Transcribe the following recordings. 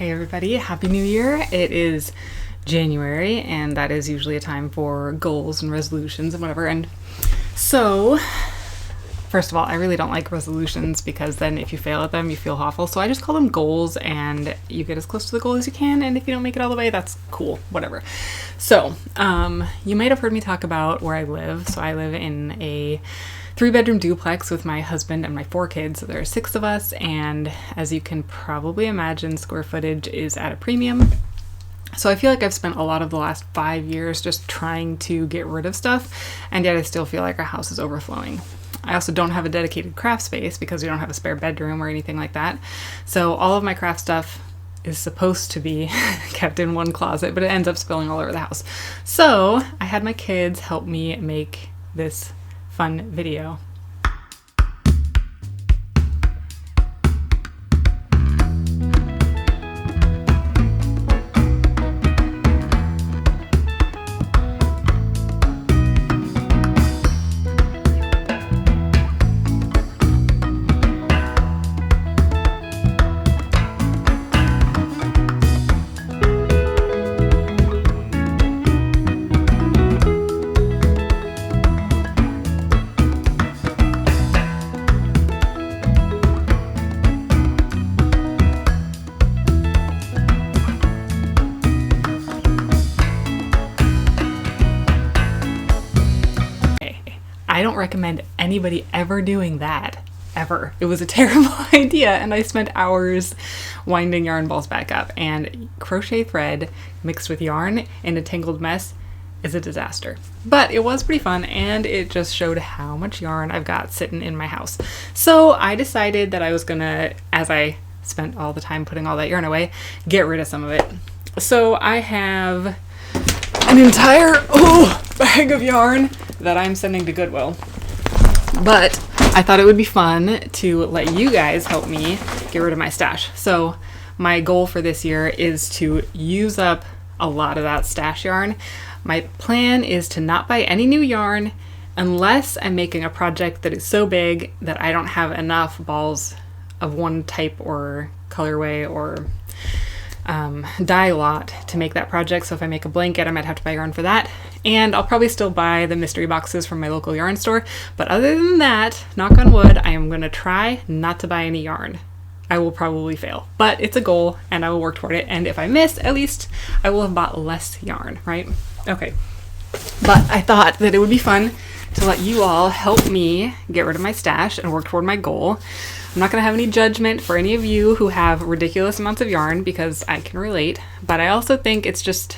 Hey everybody, Happy New Year. It is January and that is usually a time for goals and resolutions and whatever. And so, first of all, I really don't like resolutions because then if you fail at them, you feel awful. So I just call them goals and you get as close to the goal as you can. And if you don't make it all the way, that's cool, whatever. So, you might have heard me talk about where I live. So I live in a 3-bedroom duplex with my husband and my 4 kids. So there are 6 of us, and as you can probably imagine, square footage is at a premium. So I feel like I've spent a lot of the last 5 years just trying to get rid of stuff, and yet I still feel like our house is overflowing. I also don't have a dedicated craft space because we don't have a spare bedroom or anything like that. So all of my craft stuff is supposed to be kept in one closet, but it ends up spilling all over the house. So I had my kids help me make this fun video. I don't recommend anybody ever doing that, ever. It was a terrible idea, and I spent hours winding yarn balls back up, and crochet thread mixed with yarn in a tangled mess is a disaster. But it was pretty fun, and it just showed how much yarn I've got sitting in my house. So I decided that I was gonna, as I spent all the time putting all that yarn away, get rid of some of it. So I have an entire bag of yarn that I'm sending to Goodwill. But I thought it would be fun to let you guys help me get rid of my stash. So my goal for this year is to use up a lot of that stash yarn. My plan is to not buy any new yarn unless I'm making a project that is so big that I don't have enough balls of one type or colorway or dye lot to make that project. So if I make a blanket, I might have to buy yarn for that. And I'll probably still buy the mystery boxes from my local yarn store. But other than that, knock on wood, I am going to try not to buy any yarn. I will probably fail, but it's a goal and I will work toward it. And if I miss, at least I will have bought less yarn, right? Okay. But I thought that it would be fun to let you all help me get rid of my stash and work toward my goal. I'm not going to have any judgment for any of you who have ridiculous amounts of yarn because I can relate, but I also think it's just,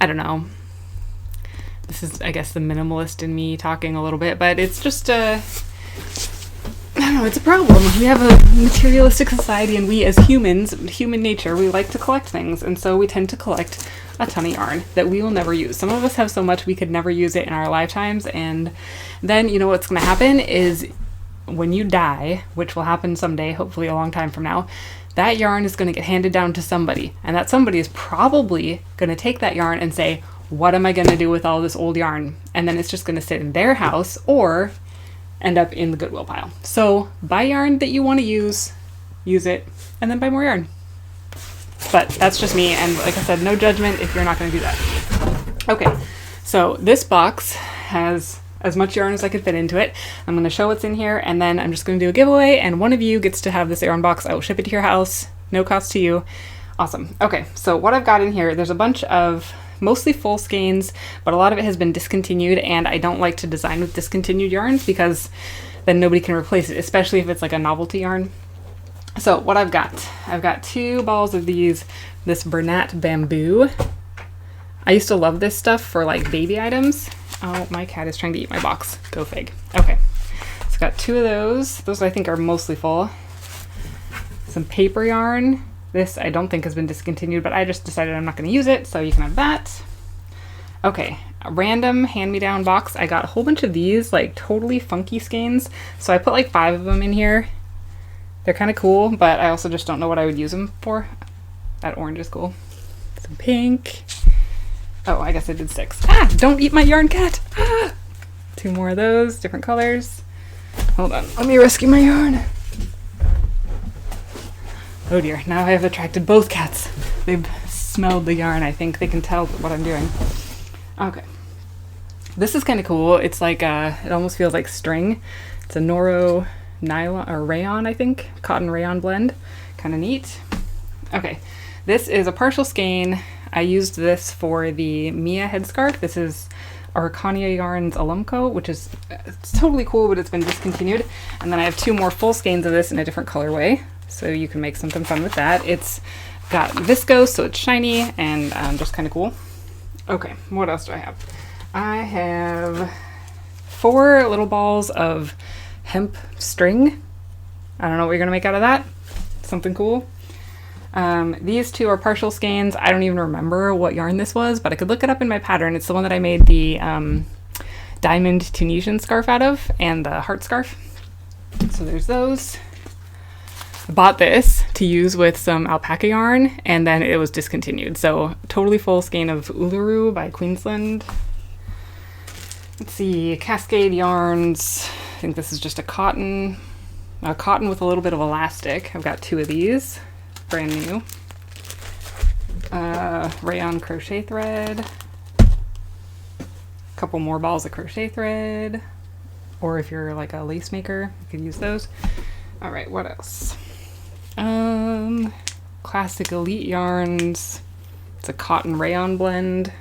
I don't know, this is, I guess, the minimalist in me talking a little bit, but it's just, I don't know, it's a problem. We have a materialistic society, and we as humans, human nature, we like to collect things, and so we tend to collect a ton of yarn that we will never use. Some of us have so much we could never use it in our lifetimes, and then you know what's going to happen is when you die, which will happen someday, hopefully a long time from now, that yarn is going to get handed down to somebody, and that somebody is probably going to take that yarn and say, what am I going to do with all this old yarn? And then it's just going to sit in their house or end up in the Goodwill pile. So buy yarn that you want to use it, and then buy more yarn. But that's just me, and like I said, no judgment if you're not going to do that. Okay, so this box has as much yarn as I could fit into it. I'm going to show what's in here, and then I'm just going to do a giveaway, and one of you gets to have this yarn box. I will ship it to your house, no cost to you. Awesome. Okay, so what I've got in here, there's a bunch of mostly full skeins, but a lot of it has been discontinued, and I don't like to design with discontinued yarns because then nobody can replace it, especially if it's like a novelty yarn. So what I've got 2 balls of this Bernat bamboo. I used to love this stuff for like baby items. Oh, my cat is trying to eat my box. Go fig. Okay, so I've got 2 of those. Those I think are mostly full. Some paper yarn. This I don't think has been discontinued, but I just decided I'm not going to use it, so you can have that. Okay, a random hand-me-down box. I got a whole bunch of these, like totally funky skeins. So I put like 5 of them in here. They're kind of cool, but I also just don't know what I would use them for. That orange is cool. Some pink. Oh, I guess I did 6. Ah, don't eat my yarn, cat. Ah! 2 more of those, different colors. Hold on, let me rescue my yarn. Oh dear, now I have attracted both cats. They've smelled the yarn. I think they can tell what I'm doing. Okay. This is kind of cool. It's like, it almost feels like string. It's a Noro nylon, or rayon, I think. Cotton rayon blend. Kind of neat. Okay. This is a partial skein. I used this for the Mia headscarf. This is Arcania Yarns Alumco, which is it's totally cool, but it's been discontinued. And then I have 2 more full skeins of this in a different colorway, so you can make something fun with that. It's got viscose, so it's shiny and just kind of cool. Okay, what else do I have? I have 4 little balls of hemp string. I don't know what you're gonna make out of that. Something cool. These 2 are partial skeins. I don't even remember what yarn this was, but I could look it up in my pattern. It's the one that I made the diamond Tunisian scarf out of, and the heart scarf. So there's those. I bought this to use with some alpaca yarn, and then it was discontinued. So totally full skein of Uluru by Queensland. Let's see, Cascade Yarns. I think this is just a cotton with a little bit of elastic. I've got 2 of these. Brand new. Rayon crochet thread. A couple more balls of crochet thread. Or if you're like a lace maker, you could use those. All right, what else? Classic Elite Yarns. It's a cotton rayon blend.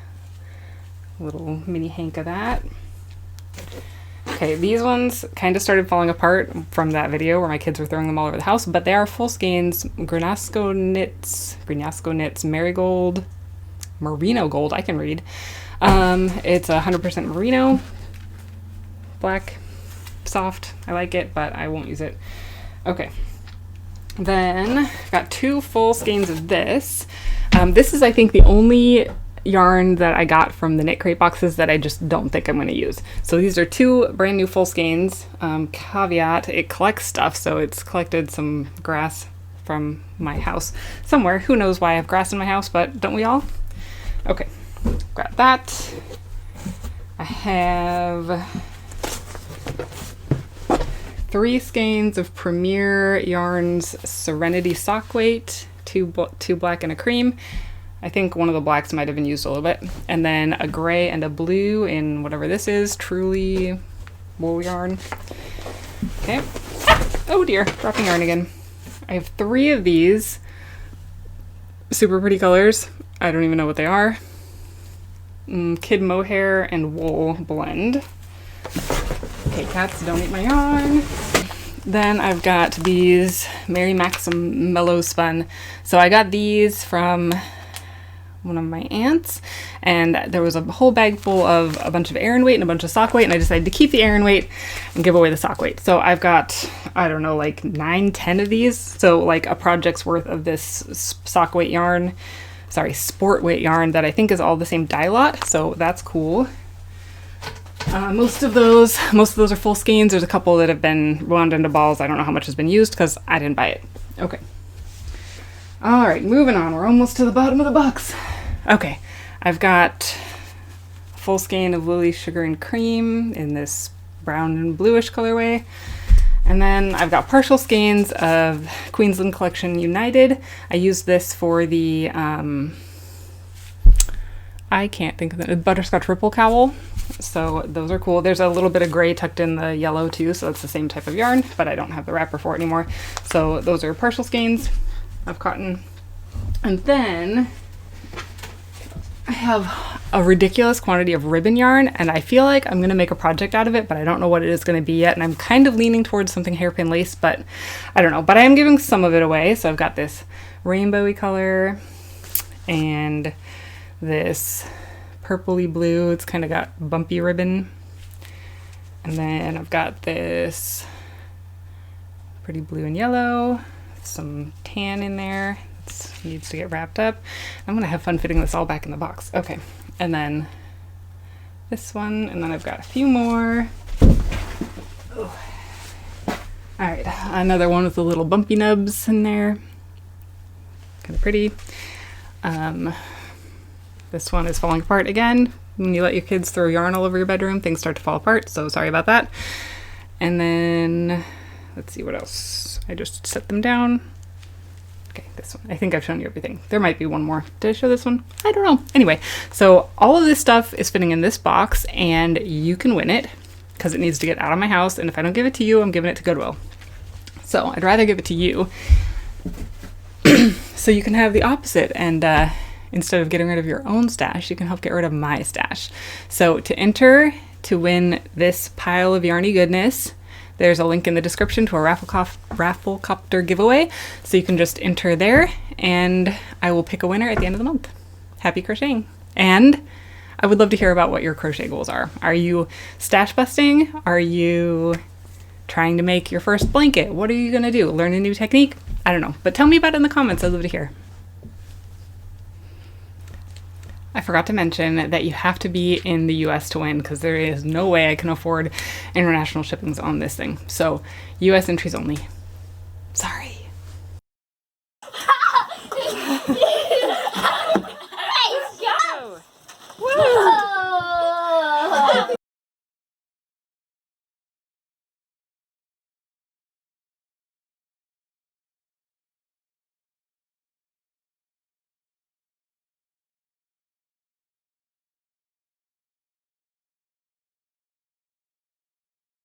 A little mini hank of that. Okay, these ones kind of started falling apart from that video where my kids were throwing them all over the house, but they are full skeins. Grenasco Knits Marigold, Merino Gold, I can read. It's 100% merino, black, soft. I like it, but I won't use it. Okay, then got 2 full skeins of this. This is, I think, the only yarn that I got from the Knit Crate boxes that I just don't think I'm going to use. So these are 2 brand new full skeins. Caveat, it collects stuff, so it's collected some grass from my house somewhere. Who knows why I have grass in my house, but don't we all? Okay, got that. I have 3 skeins of Premier Yarns Serenity Sock Weight, 2 black and a cream. I think one of the blacks might have been used a little bit. And then a gray and a blue in whatever this is, Truly wool yarn. Okay. Oh dear, dropping yarn again. I have 3 of these super pretty colors. I don't even know what they are. Kid mohair and wool blend. Okay, cats, don't eat my yarn. Then I've got these Mary Maxim Mellow Spun. So I got these from one of my aunts, and there was a whole bag full of a bunch of Aran weight and a bunch of sock weight, and I decided to keep the Aran weight and give away the sock weight. So I've got, I don't know, like 9-10 of these, so like a project's worth of this sock weight yarn, sport weight yarn that I think is all the same dye lot, so that's cool. Most of those are full skeins. There's a couple that have been wound into balls. I don't know how much has been used because I didn't buy it. Okay. All right, moving on. We're almost to the bottom of the box. Okay, I've got a full skein of Lily Sugar and Cream in this brown and bluish colorway. And then I've got partial skeins of Queensland Collection United. I used this for the, I can't think of the Butterscotch Ripple Cowl. So those are cool. There's a little bit of gray tucked in the yellow too, so it's the same type of yarn, but I don't have the wrapper for it anymore. So those are partial skeins of cotton. And then I have a ridiculous quantity of ribbon yarn, and I feel like I'm going to make a project out of it, but I don't know what it is going to be yet. And I'm kind of leaning towards something hairpin lace, but I don't know. But I am giving some of it away. So I've got this rainbowy color and this purpley blue. It's kind of got bumpy ribbon. And then I've got this pretty blue and yellow, some tan in there. It needs to get wrapped up. I'm gonna have fun fitting this all back in the box. Okay, and then this one, and then I've got a few more. Oh. All right, another one with the little bumpy nubs in there. Kind of pretty. This one is falling apart again. When you let your kids throw yarn all over your bedroom, things start to fall apart, so sorry about that. And then, let's see what else. I just set them down. Okay, this one. I think I've shown you everything. There might be one more. Did I show this one? I don't know. Anyway, so all of this stuff is fitting in this box, and you can win it because it needs to get out of my house, and if I don't give it to you, I'm giving it to Goodwill. So I'd rather give it to you so you can have the opposite, and instead of getting rid of your own stash, you can help get rid of my stash. So to enter to win this pile of yarny goodness, there's a link in the description to a Rafflecopter giveaway, so you can just enter there, and I will pick a winner at the end of the month. Happy crocheting! And I would love to hear about what your crochet goals are. Are you stash busting? Are you trying to make your first blanket? What are you gonna do? Learn a new technique? I don't know, but tell me about it in the comments. I'd love to hear. I forgot to mention that you have to be in the US to win, because there is no way I can afford international shippings on this thing. So US entries only. Sorry.